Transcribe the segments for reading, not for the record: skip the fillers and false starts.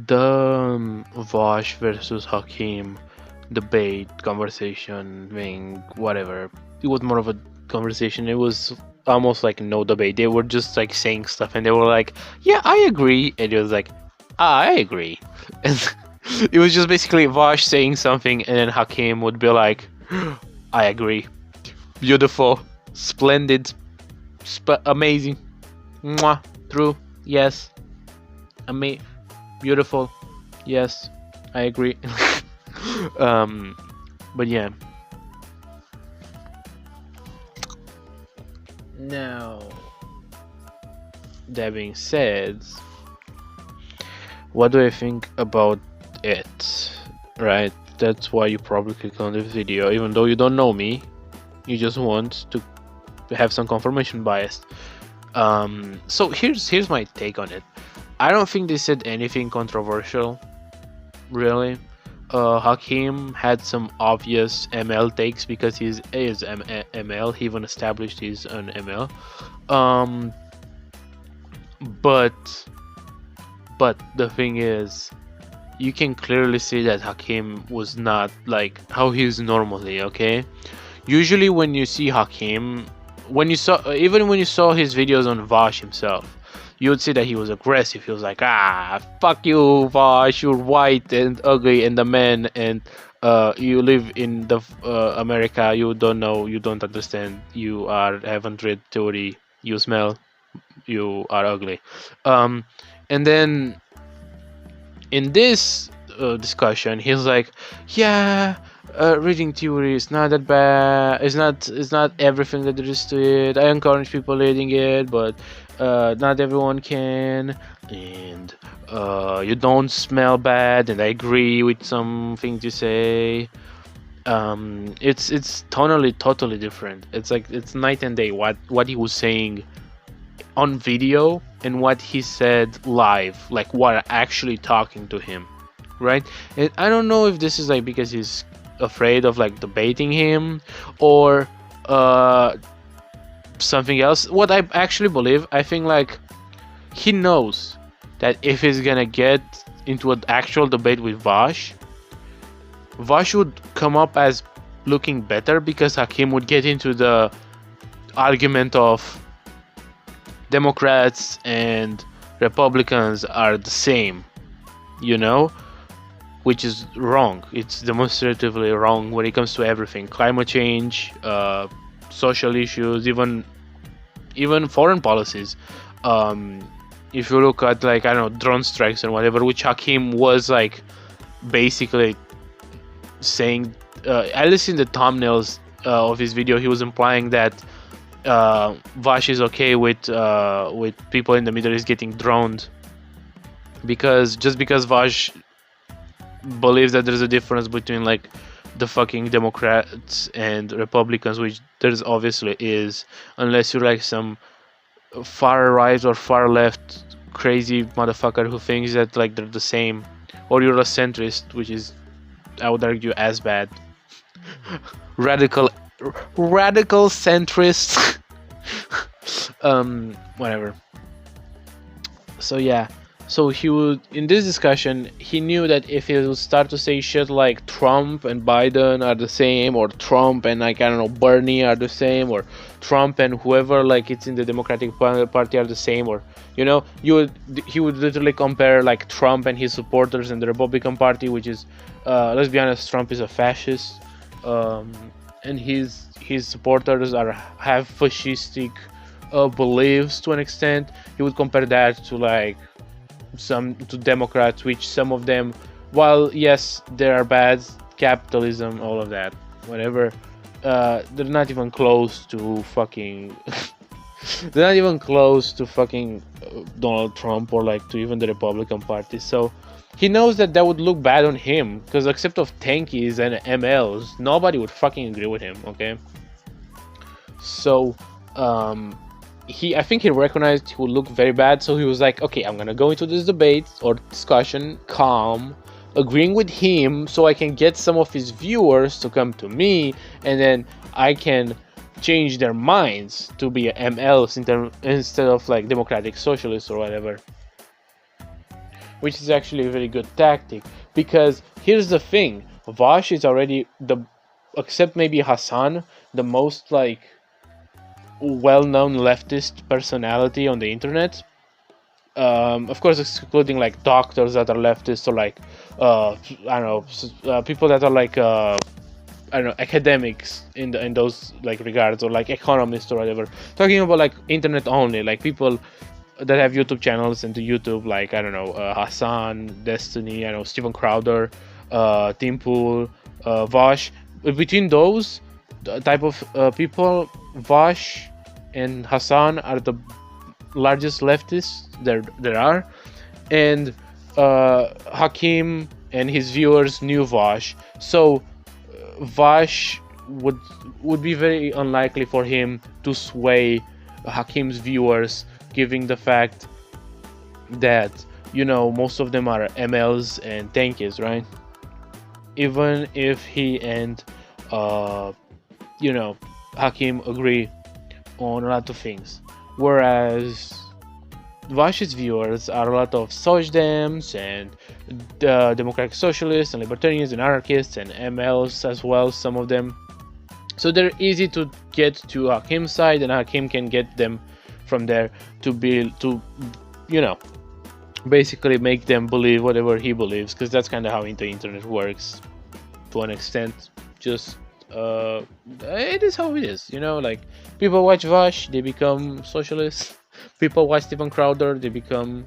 The Vaush versus Hakim debate, conversation, thing, whatever. It was more of a conversation. It was almost like no debate. They were just like saying stuff, and they were like, "Yeah, I agree," and it was like, "I agree," and it was just basically Vaush saying something, and then Hakim would be like, "I agree, beautiful, splendid, amazing, mwah, true, yes, beautiful, yes, I agree." But yeah. Now, that being said, what do I think about it? Right? That's why you probably click on this video, even though you don't know me. You just want to have some confirmation bias. So here's my take on it. I don't think they said anything controversial, really. Hakim had some obvious ML takes because he is ML. He even established his own ML. But the thing is, you can clearly see that Hakim was not like how he is normally. Okay, usually when you see Hakim, when you saw his videos on Vaush himself, you would see that he was aggressive. He was like, fuck you, Vaush, you're white and ugly and a man, and you live in the America, you don't know, you don't understand, you haven't read theory, you smell, you are ugly. And then in this discussion, he's like, yeah, reading theory is not that bad. It's not everything that there is to it. I encourage people reading it, but not everyone can. And you don't smell bad. And I agree with some things you say. It's totally different. It's like it's night and day. What he was saying on video and what he said live, like what actually talking to him, right? And I don't know if this is like because he's afraid of like debating him or something else. What I actually believe, I think like he knows that if he's gonna get into an actual debate with Vaush would come up as looking better because Hakim would get into the argument of Democrats and Republicans are the same, you know, which is wrong. It's demonstratively wrong when it comes to everything: climate change, social issues, even foreign policies. If you look at like, I don't know, drone strikes and whatever, which Hakim was like basically saying, at least in the thumbnails of his video, he was implying that Vaush is okay with people in the Middle East getting droned because Vaush believes that there's a difference between like the fucking Democrats and Republicans, which there's obviously is, unless you're like some far right or far left crazy motherfucker who thinks that like they're the same, or you're a centrist, which is, I would argue, as bad. radical centrist. Whatever. So yeah, so he would, in this discussion, he knew that if he would start to say shit like Trump and Biden are the same, or Trump and like, I don't know, Bernie are the same, or Trump and whoever like it's in the Democratic Party are the same, or you know, he would literally compare like Trump and his supporters and the Republican Party, which is, let's be honest, Trump is a fascist, and his supporters have fascistic beliefs to an extent. He would compare that to like to Democrats, which some of them, while yes they are bad, capitalism, all of that, whatever, they're not even close to fucking they're not even close to fucking Donald Trump or like to even the Republican Party. So he knows that would look bad on him, because except of tankies and MLs, nobody would fucking agree with him, okay? So I think he recognized he would look very bad, so he was like, okay, I'm gonna go into this debate or discussion calm, agreeing with him, so I can get some of his viewers to come to me, and then I can change their minds to be MLs instead of like democratic socialists or whatever, which is actually a very good tactic. Because here's the thing, Vaush is already except maybe Hassan, the most like well-known leftist personality on the internet. Of course, excluding like doctors that are leftists, or like I don't know, people that are like I don't know, academics in those like regards, or like economists or whatever. Talking about like internet only, like people that have YouTube channels and do YouTube, like I don't know, Hassan, Destiny, I know Steven Crowder, Tim Pool, Vaush. Between those type of people, Vaush and Hassan are the largest leftists there are, and Hakim and his viewers knew Vaush, so Vaush would be very unlikely for him to sway Hakim's viewers, given the fact that, you know, most of them are MLs and tankies, right? Even if he and you know, Hakim agree on a lot of things, whereas Vaush's viewers are a lot of Sojdems and democratic socialists and libertarians and anarchists and MLs as well, some of them. So they're easy to get to Hakim's side, and Hakim can get them from there to you know, basically make them believe whatever he believes, because that's kind of how the internet works to an extent. Just it is how it is, you know, like people watch Vaush, they become socialists. People watch Steven Crowder, they become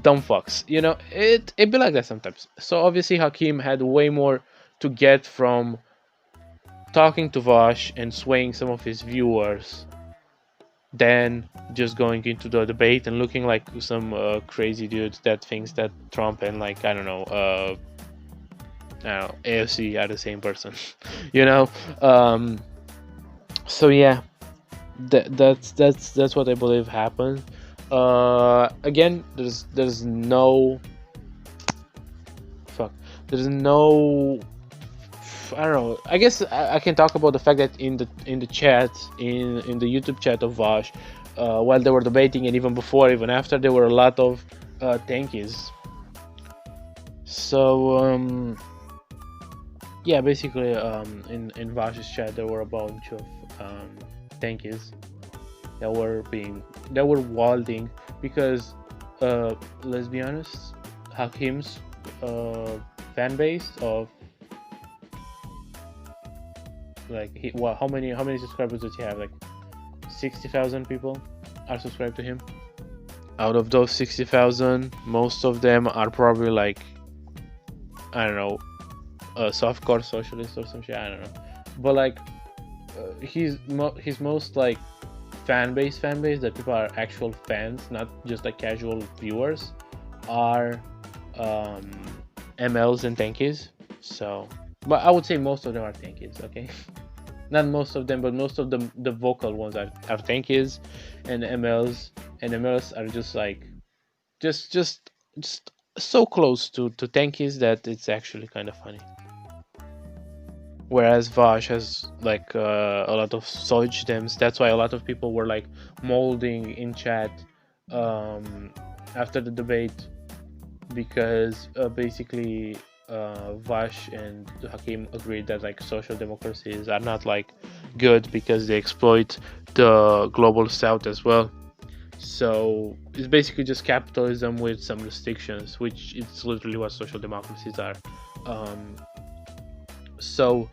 dumb fucks, you know. It be like that sometimes. So obviously Hakim had way more to get from talking to Vaush and swaying some of his viewers than just going into the debate and looking like some crazy dude that thinks that Trump and like I don't know, AFC are the same person, you know. So yeah, that's what I believe happened. Again, there's no I don't know. I guess I can talk about the fact that in the chat, in the YouTube chat of Vaush, while they were debating, and even before, even after, there were a lot of tankies. So yeah, basically in Vaush's chat there were a bunch of tankies that were wilding, because let's be honest, Hakim's fan base of like how many subscribers does he have? Like 60,000 people are subscribed to him. Out of those 60,000, most of them are probably like, I don't know, softcore socialist or some shit. I don't know, but like his most like fan base that people are actual fans, not just like casual viewers, are MLs and tankies. So, but I would say most of them are tankies, okay? Not most of them, but most of the vocal ones are tankies and MLs, and MLs are just like just so close to tankies that it's actually kind of funny. Whereas Vaush has like a lot of Sojdems. That's why a lot of people were like molding in chat after the debate, because basically Vaush and Hakim agreed that like social democracies are not like good because they exploit the global south as well. So it's basically just capitalism with some restrictions, which it's literally what social democracies are. So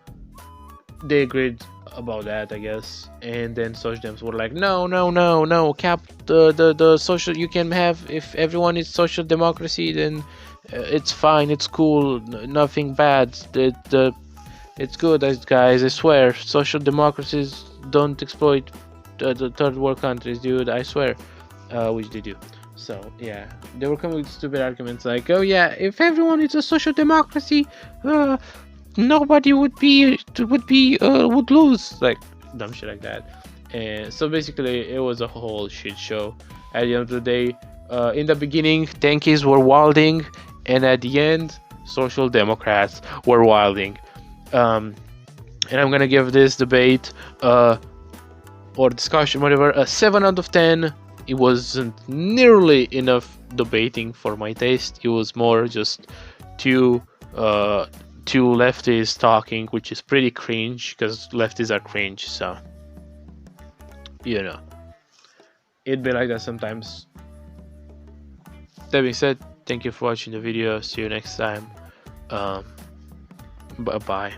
they agreed about that, I guess, and then Socidems were like, no, the social you can have, if everyone is social democracy, then it's fine, it's cool, nothing bad, it's good, guys, I swear, social democracies don't exploit the third world countries, dude, I swear, which they do. So yeah, they were coming with stupid arguments like, oh yeah, if everyone is a social democracy, nobody would lose, like dumb shit like that. And so basically it was a whole shit show. At the end of the day, in the beginning tankies were wilding, and at the end social democrats were wilding. and I'm gonna give this debate or discussion, whatever, a 7 out of 10. It wasn't nearly enough debating for my taste. It was more just two two lefties talking, which is pretty cringe because lefties are cringe. So you know, it'd be like that sometimes. That being said, thank you for watching the video. See you next time. Bye bye.